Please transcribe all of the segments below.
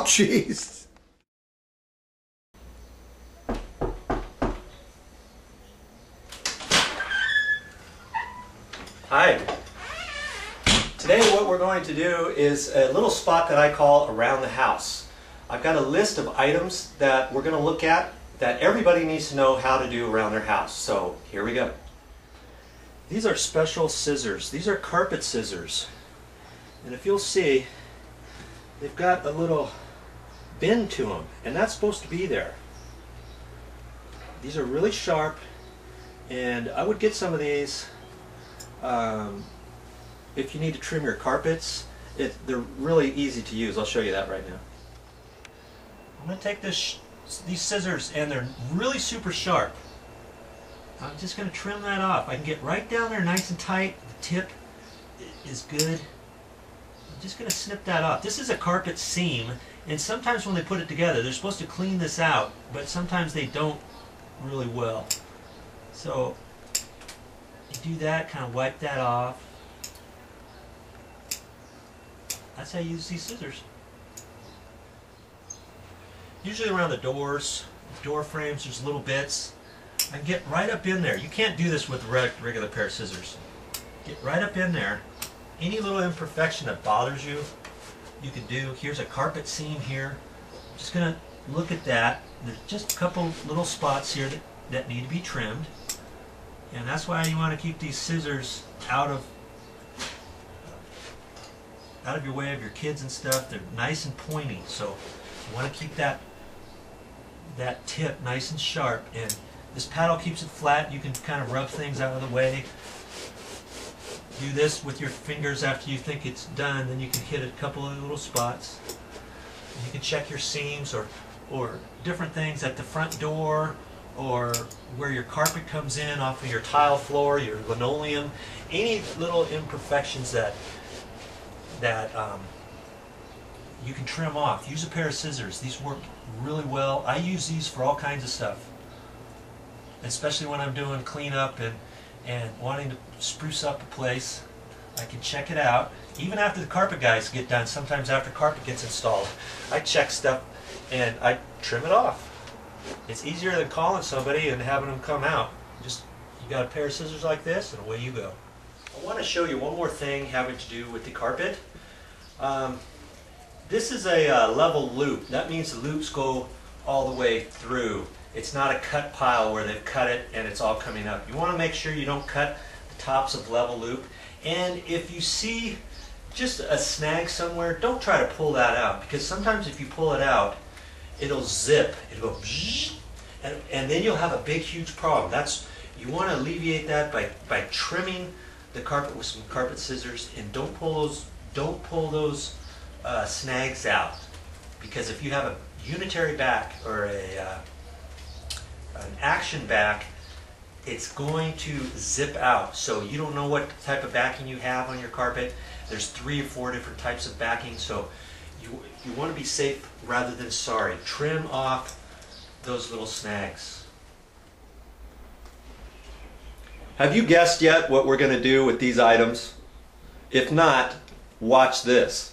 Oh, jeez. Hi. Today what we're going to do is a little spot that I call around the house. I've got a list of items that we're going to look at that everybody needs to know how to do around their house. So here we go. These are special scissors. These are carpet scissors. And if you'll see, they've got a little bend to them, and that's supposed to be there. These are really sharp, and I would get some of these if you need to trim your carpets. They're really easy to use. I'll show you that right now. I'm going to take these scissors, and they're really super sharp. I'm just going to trim that off. I can get right down there nice and tight. The tip is good. I'm just going to snip that off. This is a carpet seam, and sometimes when they put it together, they're supposed to clean this out, but sometimes they don't really well. So you do that, kind of wipe that off. That's how you use these scissors. Usually around the doors, door frames, there's little bits. I can get right up in there. You can't do this with a regular pair of scissors. Get right up in there. Any little imperfection that bothers you, you can do. Here's a carpet seam here. I'm just going to look at that. There's just a couple little spots here that need to be trimmed. And that's why you want to keep these scissors out of your way of your kids and stuff. They're nice and pointy, so you want to keep that tip nice and sharp. And this paddle keeps it flat. You can kind of rub things out of the way. Do this with your fingers after you think it's done, then you can hit a couple of little spots. You can check your seams or different things at the front door, or where your carpet comes in off of your tile floor, your linoleum. Any little imperfections that you can trim off. Use a pair of scissors. These work really well. I use these for all kinds of stuff, especially when I'm doing cleanup and wanting to spruce up a place. I can check it out. Even after the carpet guys get done, sometimes after carpet gets installed, I check stuff and I trim it off. It's easier than calling somebody and having them come out. You got a pair of scissors like this, and away you go. I want to show you one more thing having to do with the carpet. This is a level loop. That means the loops go all the way through. It's not a cut pile where they've cut it and it's all coming up. You want to make sure you don't cut the tops of level loop. And if you see just a snag somewhere, don't try to pull that out, because sometimes if you pull it out, it'll zip. It'll go bzzz, and then you'll have a big, huge problem. You want to alleviate that by trimming the carpet with some carpet scissors, and don't pull those snags out, because if you have a unitary back or an action back, it's going to zip out. So you don't know what type of backing you have on your carpet. There's 3 or 4 different types of backing, so you want to be safe rather than sorry. Trim off those little snags. Have you guessed yet what we're going to do with these items? If not, watch this.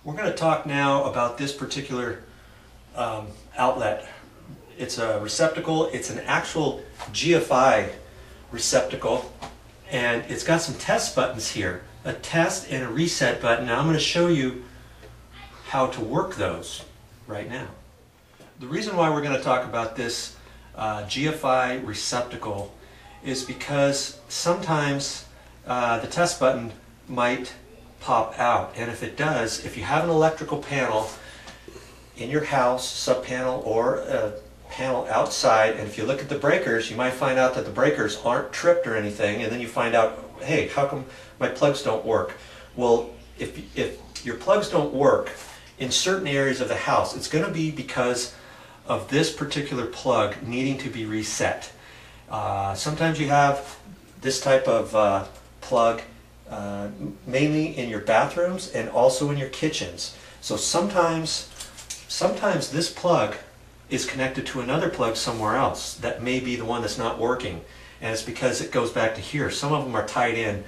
We're going to talk now about this particular outlet. It's a receptacle. It's an actual GFI receptacle, and it's got some test buttons here, a test and a reset button. Now I'm going to show you how to work those right now. The reason why we're going to talk about this GFI receptacle is because sometimes the test button might pop out. And if it does, if you have an electrical panel in your house, sub panel or a panel outside, and if you look at the breakers, you might find out that the breakers aren't tripped or anything, and then you find out, hey, how come my plugs don't work? Well, if your plugs don't work in certain areas of the house, it's going to be because of this particular plug needing to be reset. Sometimes you have this type of plug mainly in your bathrooms and also in your kitchens. So sometimes this plug is connected to another plug somewhere else that may be the one that's not working, and it's because it goes back to here. Some of them are tied in,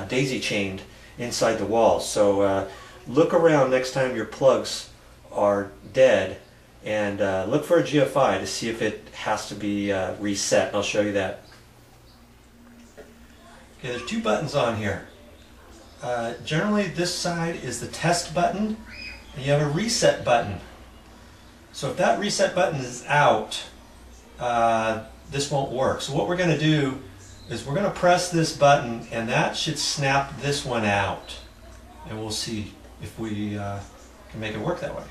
daisy chained inside the wall. So look around next time your plugs are dead and look for a GFI to see if it has to be reset, and I'll show you that. Okay, there's two buttons on here. Generally this side is the test button, and you have a reset button. So if that reset button is out, this won't work. So what we're going to do is we're going to press this button, and that should snap this one out. And we'll see if we can make it work that way.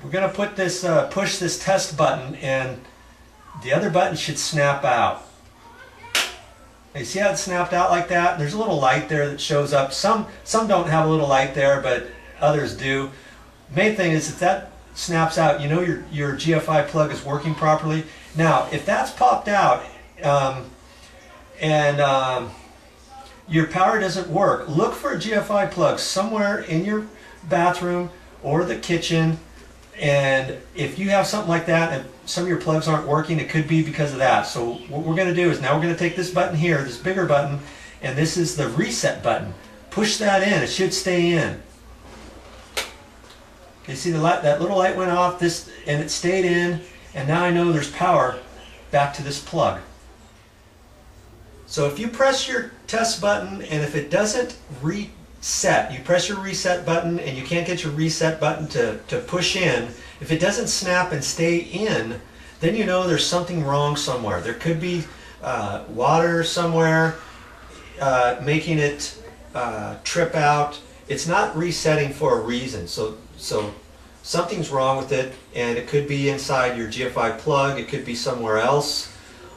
We're going to put this, push this test button, and the other button should snap out. You see how it snapped out like that? There's a little light there that shows up. Some don't have a little light there, but others do. Main thing is if that snaps out, you know your GFI plug is working properly. Now, if that's popped out and your power doesn't work, look for a GFI plug somewhere in your bathroom or the kitchen. And if you have something like that and some of your plugs aren't working, it could be because of that. So what we're going to do is now we're going to take this button here, this bigger button, and this is the reset button. Push that in. It should stay in. Okay, see the light, that little light went off, this, and it stayed in, and now I know there's power back to this plug. So if you press your test button and if it doesn't reset, you press your reset button and you can't get your reset button to push in, if it doesn't snap and stay in, then you know there's something wrong somewhere. There could be water somewhere making it trip out. It's not resetting for a reason. So something's wrong with it, and it could be inside your GFI plug, it could be somewhere else.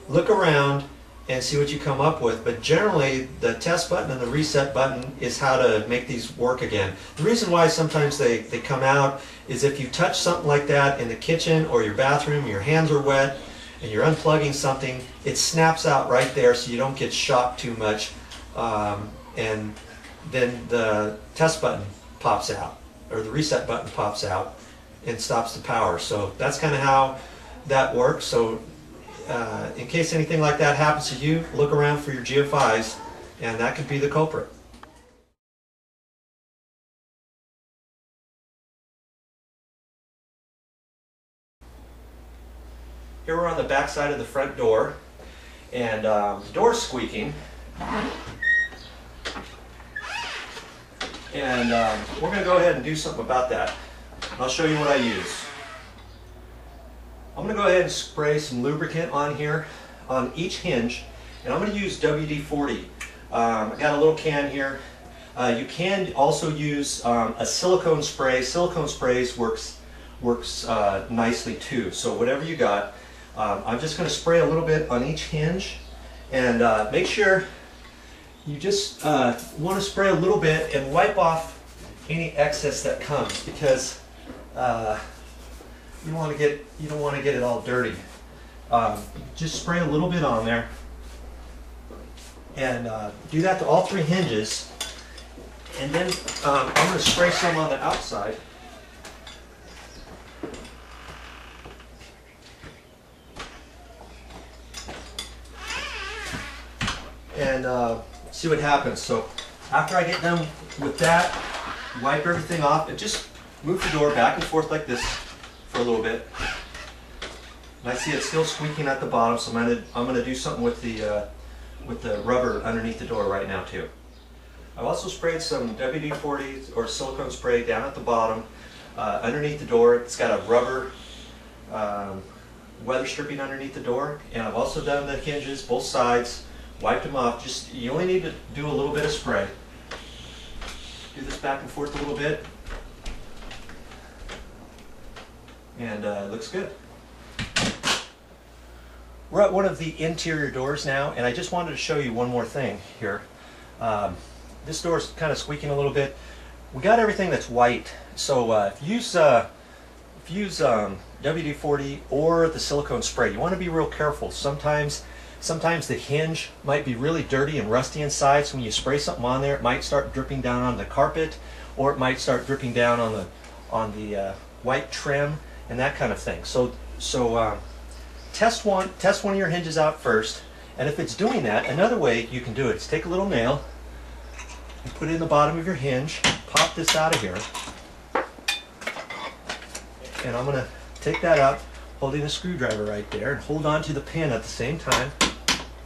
Look around and see what you come up with, but generally the test button and the reset button is how to make these work again. The reason why sometimes they come out is if you touch something like that in the kitchen or your bathroom, your hands are wet and you're unplugging something, it snaps out right there so you don't get shocked too much, and then the test button pops out, or the reset button pops out and stops the power. So that's kind of how that works. So in case anything like that happens to you, look around for your GFIs, and that could be the culprit. Here we're on the back side of the front door, and the door's squeaking. And we're going to go ahead and do something about that. I'll show you what I use. I'm going to go ahead and spray some lubricant on here, on each hinge, and I'm going to use WD-40. I got a little can here. You can also use a silicone spray. Silicone sprays works nicely too. So whatever you got, I'm just going to spray a little bit on each hinge, and make sure you just want to spray a little bit and wipe off any excess that comes, because you don't want to get it all dirty. Just spray a little bit on there, and do that to all three hinges. And then I'm going to spray some on the outside. And see what happens. So after I get done with that, wipe everything off and just move the door back and forth like this for a little bit. And I see it's still squeaking at the bottom, so I'm gonna do something with the rubber underneath the door right now too. I've also sprayed some WD-40 or silicone spray down at the bottom underneath the door. It's got a rubber weather stripping underneath the door, and I've also done the hinges, both sides, wiped them off. You only need to do a little bit of spray. do this back and forth a little bit. And it looks good. We're at one of the interior doors now, and I just wanted to show you one more thing here. This door is kind of squeaking a little bit. We got everything that's white, so if you use WD-40 or the silicone spray, you want to be real careful. Sometimes the hinge might be really dirty and rusty inside, so when you spray something on there, it might start dripping down on the carpet, or it might start dripping down on the white trim and that kind of thing. So test one of your hinges out first, and if it's doing that, another way you can do it is take a little nail and put it in the bottom of your hinge, pop this out of here, and I'm going to take that up, holding a screwdriver right there, and hold on to the pin at the same time.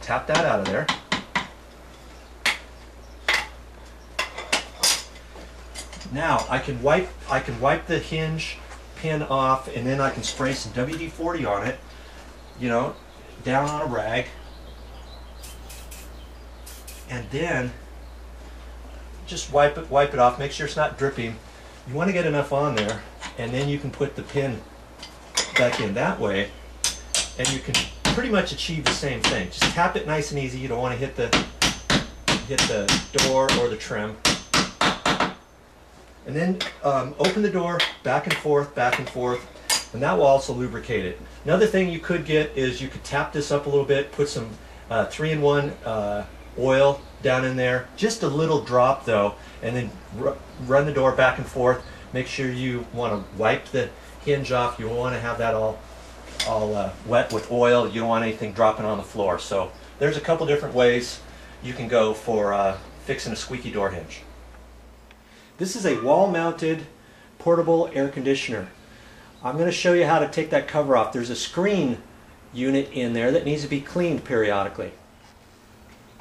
Tap that out of there. Now I can wipe the hinge pin off, and then I can spray some WD-40 on it, you know, down on a rag, and then just wipe it off. Make sure it's not dripping. You want to get enough on there, and then you can put the pin back in that way, and you can pretty much achieve the same thing. Just tap it nice and easy. You don't want to hit the door or the trim. And then open the door back and forth, and that will also lubricate it. Another thing you could get is you could tap this up a little bit, put some 3-in-1 oil down in there, just a little drop though, and then run the door back and forth. Make sure you want to wipe the hinge off. You don't want to have that all wet with oil. You don't want anything dropping on the floor. So there's a couple different ways you can go for fixing a squeaky door hinge. This is a wall-mounted portable air conditioner. I'm going to show you how to take that cover off. There's a screen unit in there that needs to be cleaned periodically.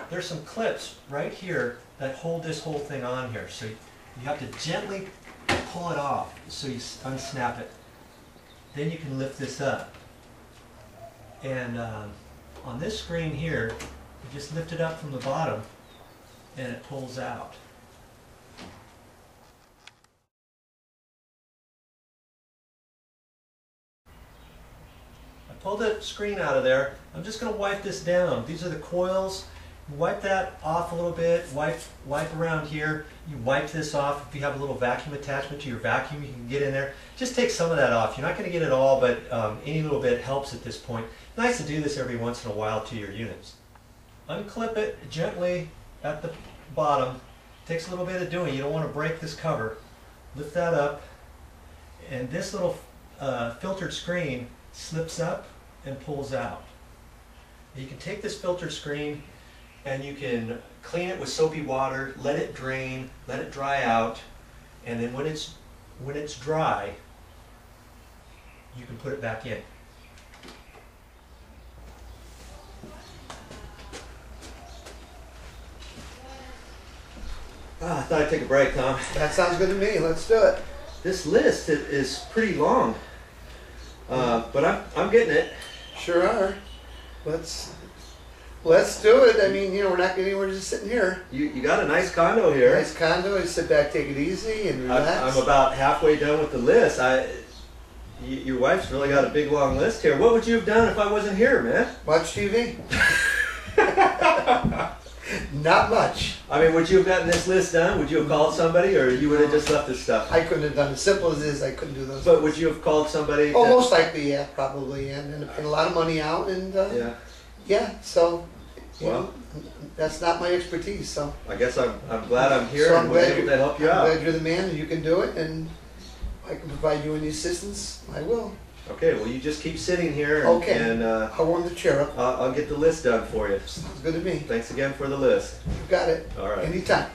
There's some clips right here that hold this whole thing on here. So you have to gently pull it off so you unsnap it. Then you can lift this up. And on this screen here, you just lift it up from the bottom and it pulls out. Pull the screen out of there. I'm just going to wipe this down. These are the coils. Wipe that off a little bit. Wipe around here. You wipe this off. If you have a little vacuum attachment to your vacuum, you can get in there. Just take some of that off. You're not going to get it all, but any little bit helps at this point. Nice to do this every once in a while to your units. Unclip it gently at the bottom. Takes a little bit of doing. You don't want to break this cover. Lift that up, and this little filtered screen slips up and pulls out. You can take this filter screen and you can clean it with soapy water, let it drain, let it dry out, and then when it's dry, you can put it back in. I thought I'd take a break, Tom. That sounds good to me. Let's do it. This list is pretty long, but I'm getting it. Sure are. Let's do it. I mean, you know, we're not getting anywhere, just sitting here. You got a nice condo here. Nice condo. You sit back, take it easy, and relax. I'm about halfway done with the list. Your wife's really got a big long list here. What would you have done if I wasn't here, man? Watch TV. Not much. I mean, would you have gotten this list done? Would you have called somebody, or you would have just left this stuff? I couldn't have done it. Simple as it is, I couldn't do those. But would you have called somebody? Oh, most likely, yeah, probably, and a lot of money out, and yeah. So, you know, that's not my expertise. So I guess I'm glad I'm here so and we're able to help you out. I'm glad you're the man and you can do it, and I can provide you any assistance. I will. Okay, well, you just keep sitting here, and, okay. And I'll warm the chair up. I'll get the list done for you. Sounds good to me. Thanks again for the list. You got it. All right. Anytime.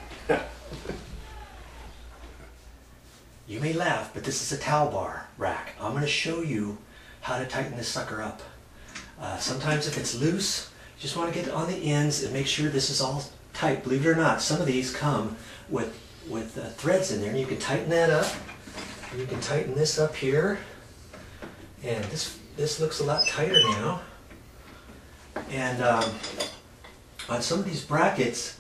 You may laugh, but this is a towel bar rack. I'm going to show you how to tighten this sucker up. Sometimes if it's loose, you just want to get it on the ends and make sure this is all tight. Believe it or not, some of these come with threads in there, and you can tighten that up. You can tighten this up here. And this looks a lot tighter now. And on some of these brackets,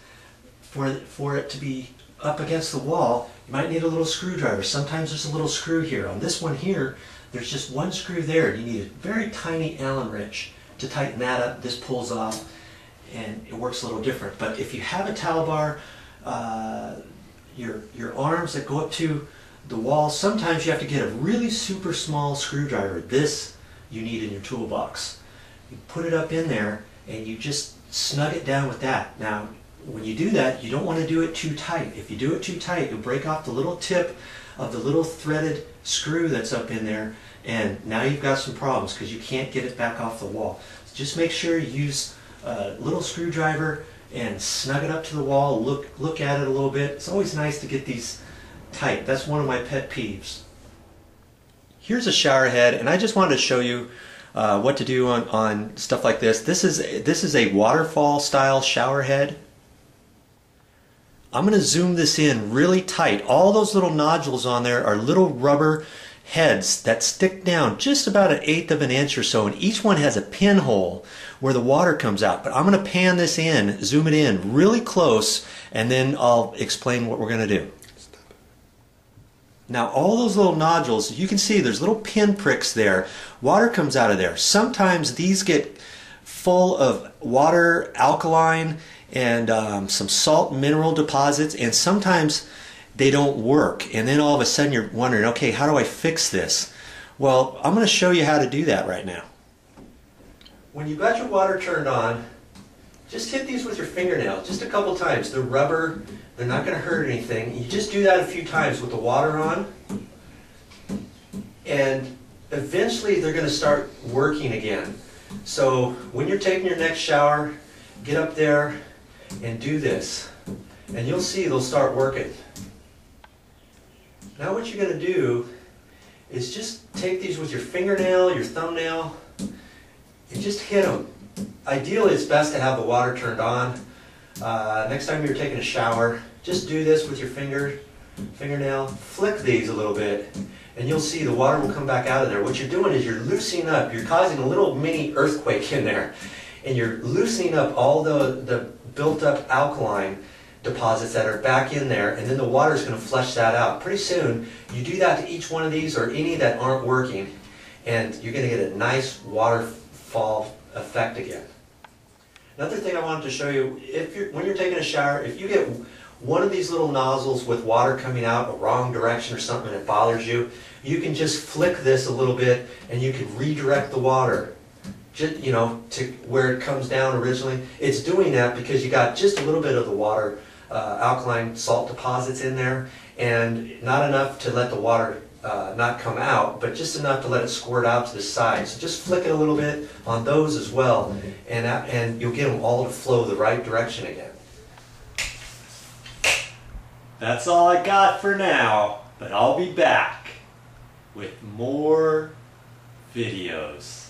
for it to be up against the wall, you might need a little screwdriver. Sometimes there's a little screw here. On this one here, there's just one screw there. You need a very tiny Allen wrench to tighten that up. This pulls off and it works a little different. But if you have a towel bar, your arms that go up to the wall, sometimes you have to get a really super small screwdriver. This you need in your toolbox. You put it up in there and you just snug it down with that. Now, when you do that, you don't want to do it too tight. If you do it too tight, you'll break off the little tip of the little threaded screw that's up in there, and now you've got some problems because you can't get it back off the wall. So just make sure you use a little screwdriver and snug it up to the wall. Look at it a little bit. It's always nice to get these tight. That's one of my pet peeves. Here's a shower head, and I just wanted to show you what to do on stuff like this. This is a waterfall style shower head. I'm going to zoom this in really tight. All those little nodules on there are little rubber heads that stick down just about 1/8 of an inch or so, and each one has a pinhole where the water comes out. But I'm going to pan this in, zoom it in really close, and then I'll explain what we're going to do. Now all those little nodules, you can see there's little pin pricks there. Water comes out of there. Sometimes these get full of water, alkaline, and some salt mineral deposits, and sometimes they don't work, and then all of a sudden you're wondering, okay, how do I fix this? Well, I'm going to show you how to do that right now. When you've got your water turned on, just hit these with your fingernail just a couple times. They're rubber, they're not going to hurt anything. You just do that a few times with the water on, and eventually they're going to start working again. So when you're taking your next shower, get up there and do this, and you'll see they'll start working. Now what you're going to do is just take these with your fingernail, your thumbnail, and just hit them. Ideally, it's best to have the water turned on. Next time you're taking a shower, just do this with your fingernail, flick these a little bit, and you'll see the water will come back out of there. What you're doing is you're loosening up, you're causing a little mini earthquake in there, and you're loosening up all the built up alkaline deposits that are back in there, and then the water is going to flush that out. Pretty soon, you do that to each one of these or any that aren't working, and you're going to get a nice waterfall effect again. Another thing I wanted to show you, when you're taking a shower, if you get one of these little nozzles with water coming out a wrong direction or something that bothers you, you can just flick this a little bit and you can redirect the water, just, you know, to where it comes down originally. It's doing that because you got just a little bit of the water, alkaline salt deposits in there, and not enough to let the water not come out, but just enough to let it squirt out to the side. So just flick it a little bit on those as well, and you'll get them all to flow the right direction again. That's all I got for now, but I'll be back with more videos.